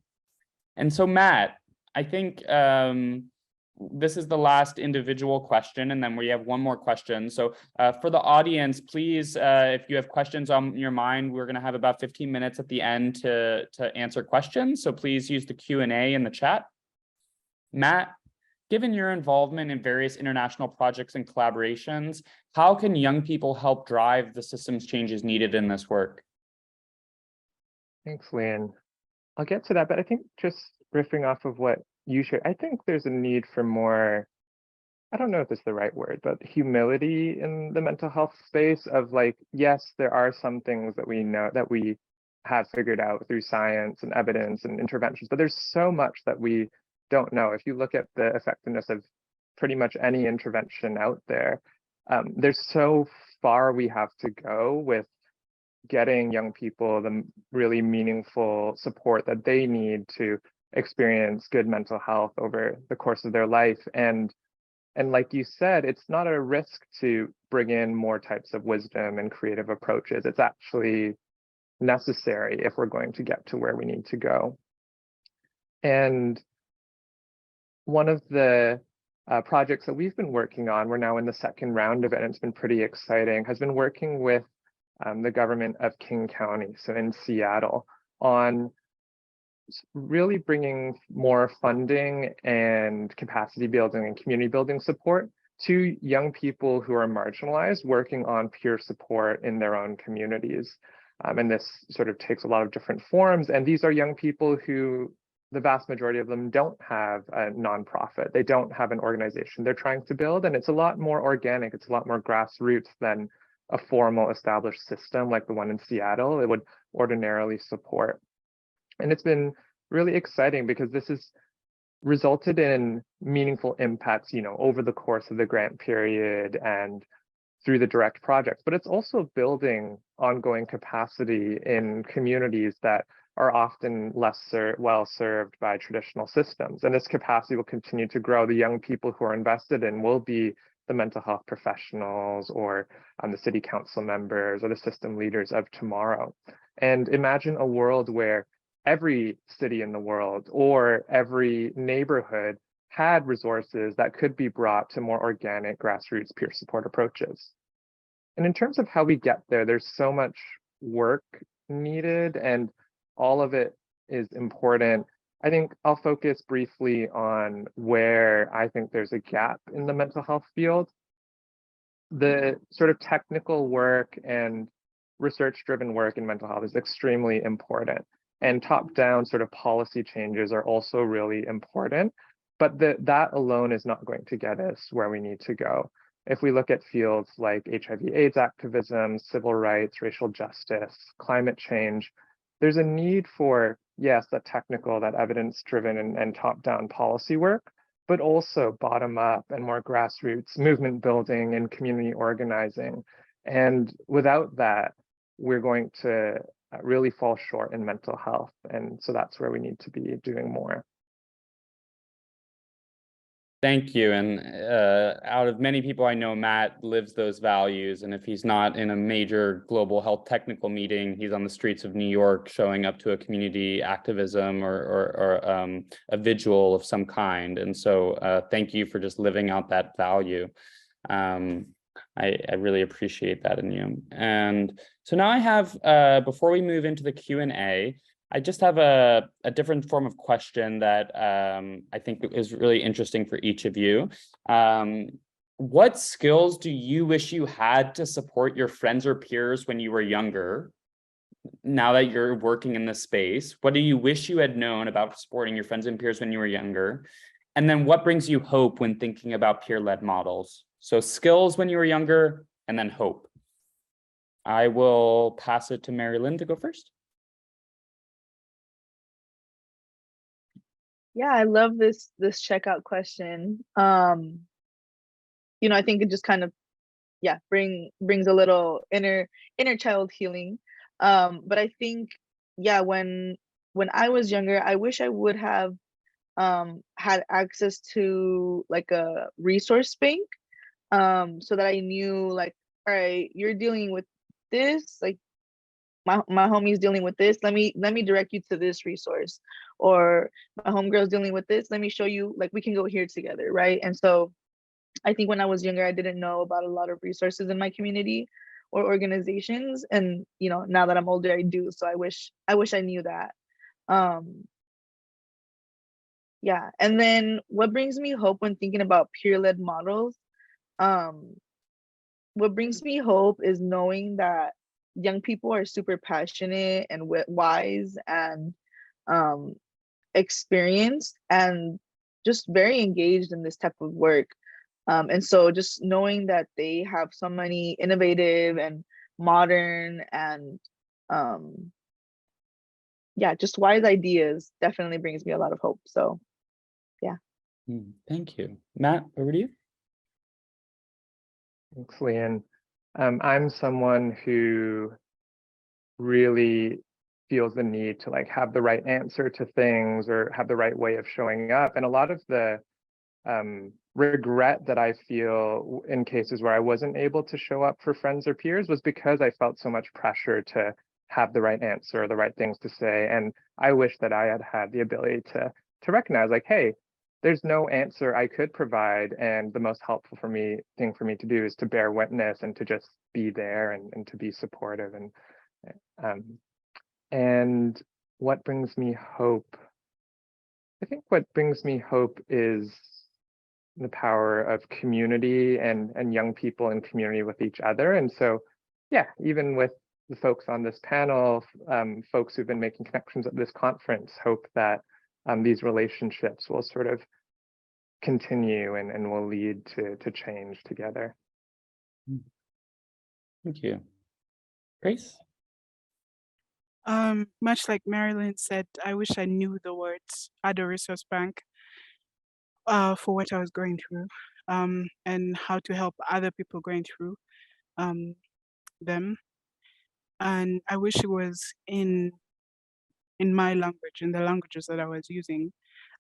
And so Matt, I think this is the last individual question, and then we have one more question. So for the audience, please, if you have questions on your mind, we're going to have about 15 minutes at the end to answer questions. So please use the Q&A in the chat. Matt, given your involvement in various international projects and collaborations, how can young people help drive the systems changes needed in this work? Thanks, Leanne. I'll get to that, but I think just riffing off of what you shared, I think there's a need for more, I don't know if it's the right word, but humility in the mental health space of like, yes, there are some things that we know that we have figured out through science and evidence and interventions, but there's so much that we don't know. If you look at the effectiveness of pretty much any intervention out there, there's so far we have to go with getting young people the really meaningful support that they need to experience good mental health over the course of their life. And like you said, it's not a risk to bring in more types of wisdom and creative approaches. It's actually necessary if we're going to get to where we need to go. And one of the projects that we've been working on, we're now in the second round of it, and it's been pretty exciting, has been working with the government of King County, so in Seattle, on really bringing more funding and capacity building and community building support to young people who are marginalized, working on peer support in their own communities. And this sort of takes a lot of different forms. And these are young people who, the vast majority of them, don't have a nonprofit. They don't have an organization they're trying to build. And it's a lot more organic. It's a lot more grassroots than a formal established system like the one in Seattle it would ordinarily support. And it's been really exciting because this has resulted in meaningful impacts, over the course of the grant period and through the direct projects. But it's also building ongoing capacity in communities that are often less well served by traditional systems. And this capacity will continue to grow. The young people who are invested in will be the mental health professionals or the city council members or the system leaders of tomorrow. And imagine a world where every city in the world or every neighborhood had resources that could be brought to more organic grassroots peer support approaches. And in terms of how we get there, there's so much work needed and all of it is important. I think I'll focus briefly on where I think there's a gap in the mental health field. The sort of technical work and research-driven work in mental health is extremely important. And top-down sort of policy changes are also really important. But that alone is not going to get us where we need to go. If we look at fields like HIV/AIDS activism, civil rights, racial justice, climate change, there's a need for, yes, that technical, that evidence-driven and top-down policy work, but also bottom-up and more grassroots movement building and community organizing. And without that, we're going to really fall short in mental health. And so that's where we need to be doing more. Thank you. And out of many people I know, Matt lives those values. And if he's not in a major global health technical meeting, he's on the streets of New York showing up to a community activism or a vigil of some kind. And so thank you for just living out that value. I really appreciate that in you. And so now I have, before we move into the Q&A, I just have a different form of question that I think is really interesting for each of you. What skills do you wish you had to support your friends or peers when you were younger? Now that you're working in this space, what do you wish you had known about supporting your friends and peers when you were younger? And then what brings you hope when thinking about peer-led models? So skills when you were younger, and then hope. I will pass it to Mary Lynn to go first. Yeah, I love this checkout question. You know, I think it just kind of, yeah, brings a little inner child healing. But I think, yeah, when I was younger, I wish I would have had access to like a resource bank, so that I knew, like, all right, you're dealing with this, like my homie's dealing with this, let me direct you to this resource, or my homegirl's dealing with this, let me show you, like, we can go here together, right? And so I think when I was younger, I didn't know about a lot of resources in my community or organizations, and you know, now that I'm older, I do. So I wish I knew that. um yeah, and then what brings me hope when thinking about peer-led models, um what brings me hope is knowing that young people are super passionate and wise and um, experienced and just very engaged in this type of work. And so just knowing that they have so many innovative and modern and yeah, just wise ideas definitely brings me a lot of hope. So yeah. Thank you. Matt, over to you. Thanks, Leanne. I'm someone who really feels the need to like have the right answer to things or have the right way of showing up. And a lot of the regret that I feel in cases where I wasn't able to show up for friends or peers was because I felt so much pressure to have the right answer or the right things to say. And I wish that I had had the ability to recognize, like, hey, there's no answer I could provide, and the most helpful thing for me to do is to bear witness and to just be there and to be supportive. And what brings me hope? I think what brings me hope is the power of community and young people in community with each other. And so, yeah, even with the folks on this panel, folks who've been making connections at this conference, hope that these relationships will sort of continue and will lead to change together. Thank you. Grace? Much like Marilyn said, I wish I knew the words at the resource bank for what I was going through, and how to help other people going through them. And I wish it was in my language, in the languages that I was using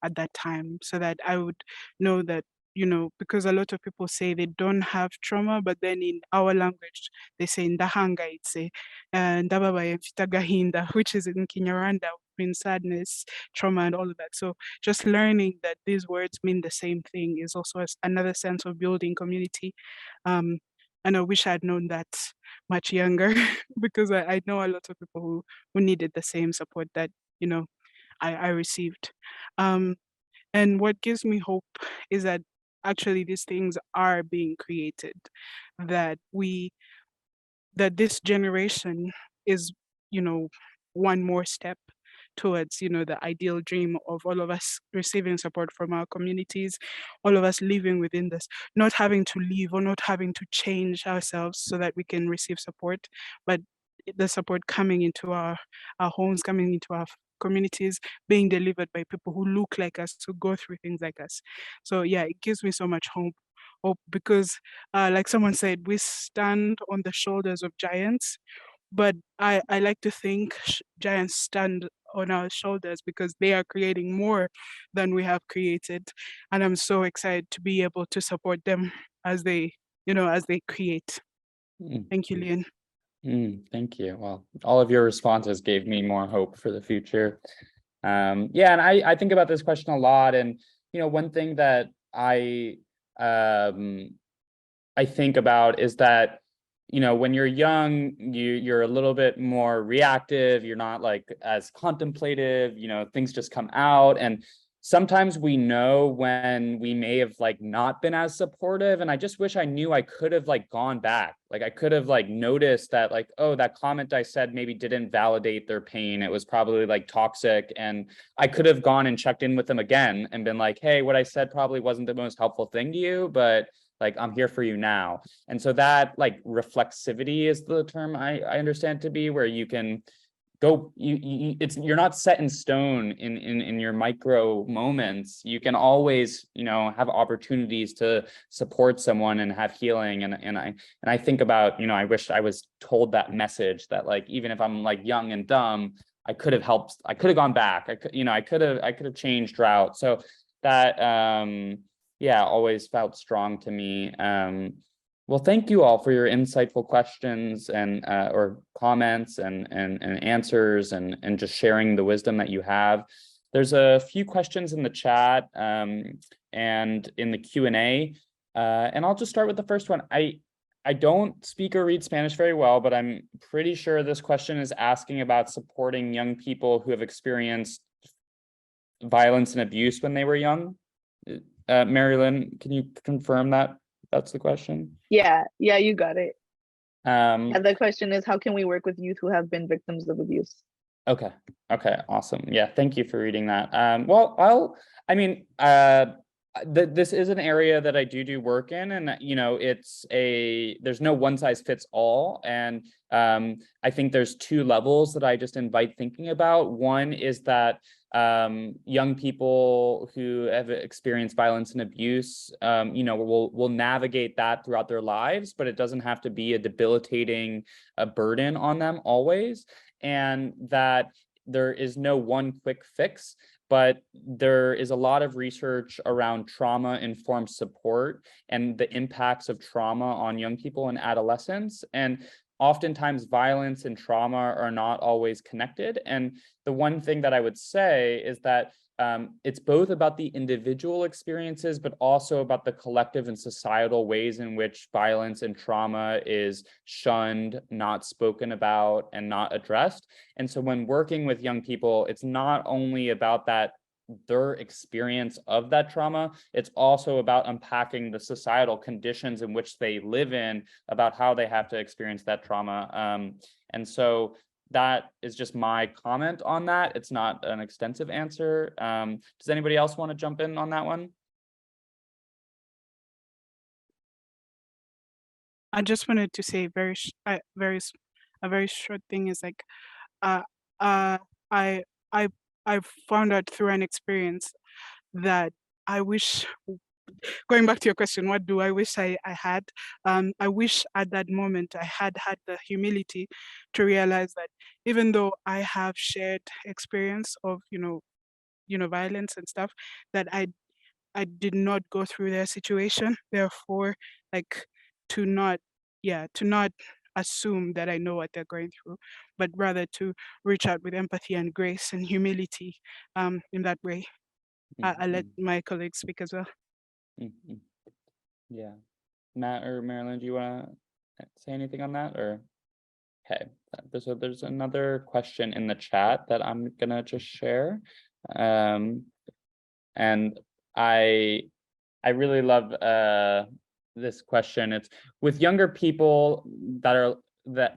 at that time, so that I would know that, you know, because a lot of people say they don't have trauma, but then in our language, they say ndahanga, it's a ndababaye mfite agahinda, which is in Kinyarwanda, means sadness, trauma, and all of that. So just learning that these words mean the same thing is also another sense of building community. And I wish I'd known that much younger because I know a lot of people who needed the same support that, you know, I received. And what gives me hope is that actually these things are being created, that this generation is, you know, one more step towards, you know, the ideal dream of all of us receiving support from our communities, all of us living within this, not having to leave or not having to change ourselves so that we can receive support, but the support coming into our homes, coming into our communities, being delivered by people who look like us, who go through things like us. So yeah, it gives me so much hope because like someone said, we stand on the shoulders of giants, but I like to think giants stand on our shoulders because they are creating more than we have created. And I'm so excited to be able to support them as they, you know, as they create. Thank you, Lian. Thank you. Well, all of your responses gave me more hope for the future. Yeah, and I think about this question a lot. And, you know, one thing that I think about is that, when you're young, you're a little bit more reactive. You're not like as contemplative, things just come out. And sometimes we know when we may have like not been as supportive. And I just wish I knew I could have like gone back. Like I could have like noticed that like, oh, that comment I said maybe didn't validate their pain. It was probably like toxic. And I could have gone and checked in with them again and been like, hey, what I said probably wasn't the most helpful thing to you, but like, I'm here for you now. And so that like reflexivity is the term I understand to be, where you can go, you're not set in stone in your micro moments. You can always, have opportunities to support someone and have healing. And I think about, I wish I was told that message that like, even if I'm like young and dumb, I could have helped, I could have gone back. I could have changed route. So that, yeah, always felt strong to me. Well, thank you all for your insightful questions and or comments and answers and just sharing the wisdom that you have. There's a few questions in the chat and in the Q&A, and I'll just start with the first one. I don't speak or read Spanish very well, but I'm pretty sure this question is asking about supporting young people who have experienced violence and abuse when they were young. Marilyn, can you confirm that that's the question? Yeah, you got it. And the question is, how can we work with youth who have been victims of abuse? Okay, awesome. Yeah, thank you for reading that. Well, this is an area that I do work in, and there's no one size fits all. And I think there's two levels that I just invite thinking about. One is that young people who have experienced violence and abuse, will navigate that throughout their lives, but it doesn't have to be a debilitating burden on them always. And that there is no one quick fix, but there is a lot of research around trauma-informed support and the impacts of trauma on young people and adolescents. And oftentimes violence and trauma are not always connected. And the one thing that I would say is that it's both about the individual experiences, but also about the collective and societal ways in which violence and trauma is shunned, not spoken about, and not addressed. And so when working with young people, it's not only about their experience of that trauma, it's also about unpacking the societal conditions in which they live in, about how they have to experience that trauma. And so that is just my comment on that. It's not an extensive answer. Does anybody else want to jump in on that one? I just wanted to say a very short thing is like, I found out through an experience that I wish, going back to your question, what do I wish I had? I wish at that moment I had the humility to realize that even though I have shared experience of, violence and stuff, that I did not go through their situation. Therefore, like to not assume that I know what they're going through, but rather to reach out with empathy and grace and humility in that way. I let my colleagues speak as well. Yeah. Matt or Marilyn, do you want to say anything on that? Or okay, so there's another question in the chat that I'm gonna just share. And I really love this question. It's with younger people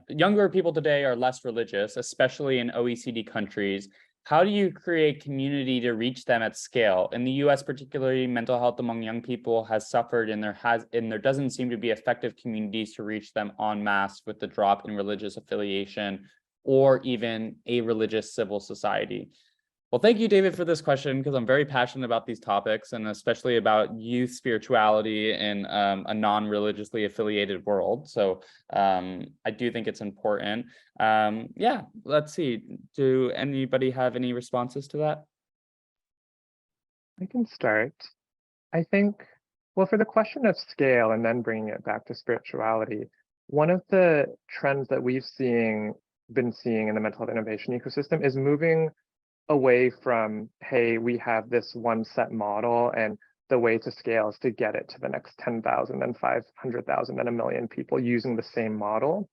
younger people today are less religious, especially in OECD countries. How do you create community to reach them at scale? In the US, particularly, mental health among young people has suffered, and there doesn't seem to be effective communities to reach them en masse with the drop in religious affiliation or even a religious civil society. Well, thank you, David, for this question, because I'm very passionate about these topics, and especially about youth spirituality in a non-religiously affiliated world. So I do think it's important. Yeah, let's see. Do anybody have any responses to that? I can start. I think, well, for the question of scale and then bringing it back to spirituality, one of the trends that we've been seeing in the mental health innovation ecosystem is moving away from, hey, we have this one set model and the way to scale is to get it to the next 10,000, then 500,000, then 1 million people using the same model.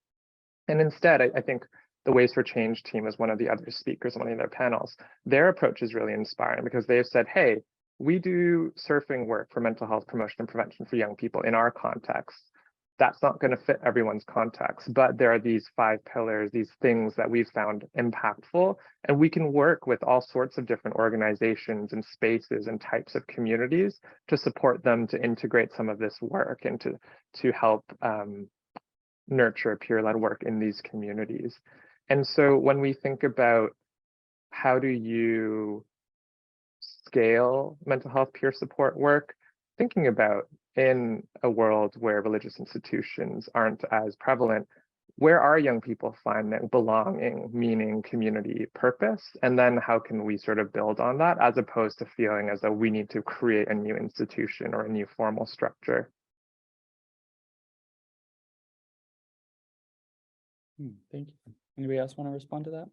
And instead, I think the Ways for Change team is one of the other speakers on one of their panels. Their approach is really inspiring because they've said, hey, we do surfing work for mental health promotion and prevention for young people in our context. That's not going to fit everyone's context, but there are these 5 pillars, these things that we've found impactful, and we can work with all sorts of different organizations and spaces and types of communities to support them to integrate some of this work and to help nurture peer-led work in these communities. And so when we think about how do you scale mental health peer support work, thinking about in a world where religious institutions aren't as prevalent, where are young people finding belonging, meaning, community, purpose? And then how can we sort of build on that as opposed to feeling as though we need to create a new institution or a new formal structure? Thank you. Anybody else want to respond to that?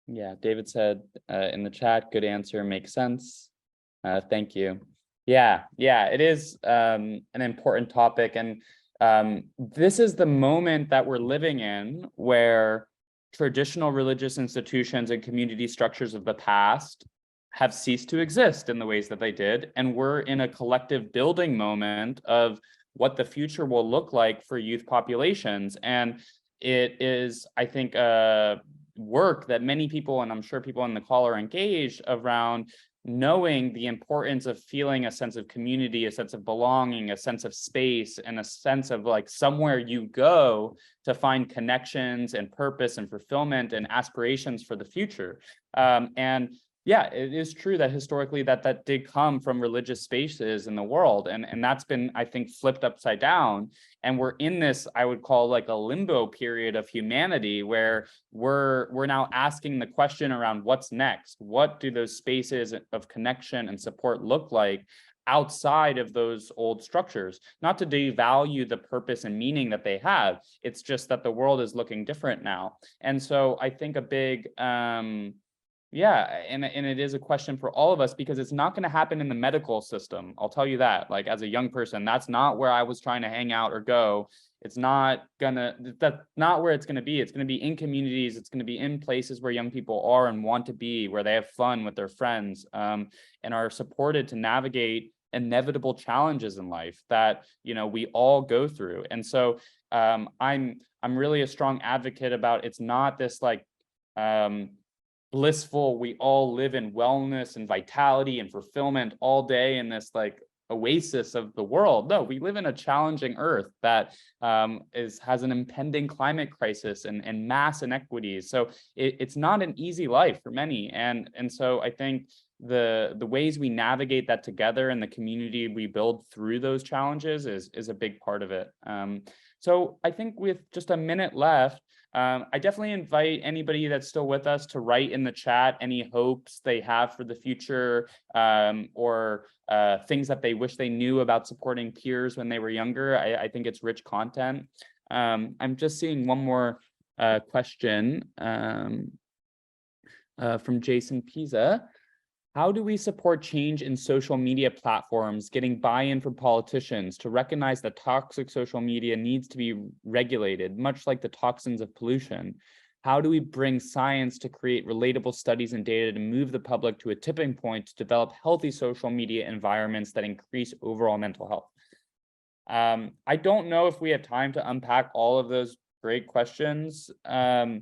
Yeah, David said in the chat, good answer, makes sense. Thank you. Yeah, it is an important topic. And this is the moment that we're living in where traditional religious institutions and community structures of the past have ceased to exist in the ways that they did. And we're in a collective building moment of what the future will look like for youth populations. And it is, I think, work that many people, and I'm sure people in the call are engaged around knowing the importance of feeling a sense of community, a sense of belonging, a sense of space, and a sense of like somewhere you go to find connections and purpose and fulfillment and aspirations for the future. And yeah, it is true that historically that did come from religious spaces in the world. And that's been, I think, flipped upside down. And we're in this, I would call like a limbo period of humanity where we're now asking the question around what's next? What do those spaces of connection and support look like outside of those old structures? Not to devalue the purpose and meaning that they have. It's just that the world is looking different now. And so I think a big, yeah, and it is a question for all of us because it's not going to happen in the medical system. I'll tell you that, like as a young person, that's not where I was trying to hang out or go. It's not that's not where it's going to be. It's going to be in communities. It's going to be in places where young people are and want to be, where they have fun with their friends, and are supported to navigate inevitable challenges in life that, you know, we all go through. And so I'm really a strong advocate about, it's not this like, blissful, we all live in wellness and vitality and fulfillment all day in this like oasis of the world. No, we live in a challenging earth that has an impending climate crisis and mass inequities. So it's not an easy life for many. And so I think the ways we navigate that together and the community we build through those challenges is a big part of it. So I think with just a minute left, I definitely invite anybody that's still with us to write in the chat any hopes they have for the future, or things that they wish they knew about supporting peers when they were younger. I think it's rich content. I'm just seeing one more question from Jason Pisa. How do we support change in social media platforms, getting buy-in from politicians to recognize that toxic social media needs to be regulated, much like the toxins of pollution? How do we bring science to create relatable studies and data to move the public to a tipping point to develop healthy social media environments that increase overall mental health? I don't know if we have time to unpack all of those great questions. The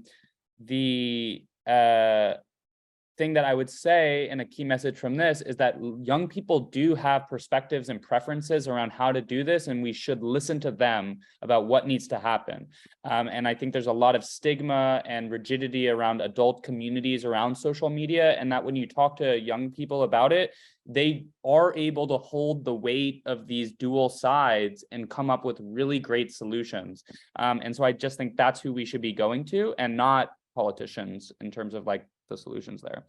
thing that I would say, and a key message from this, is that young people do have perspectives and preferences around how to do this, and we should listen to them about what needs to happen. And I think there's a lot of stigma and rigidity around adult communities around social media, and that when you talk to young people about it, they are able to hold the weight of these dual sides and come up with really great solutions. And so I just think that's who we should be going to, and not politicians in terms of like the solutions there.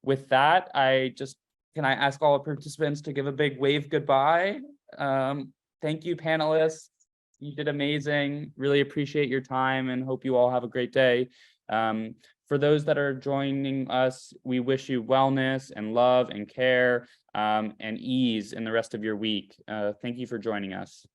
With that, can I ask all participants to give a big wave goodbye? Thank you, panelists. You did amazing. Really appreciate your time and hope you all have a great day. For those that are joining us, we wish you wellness and love and care and ease in the rest of your week. Thank you for joining us.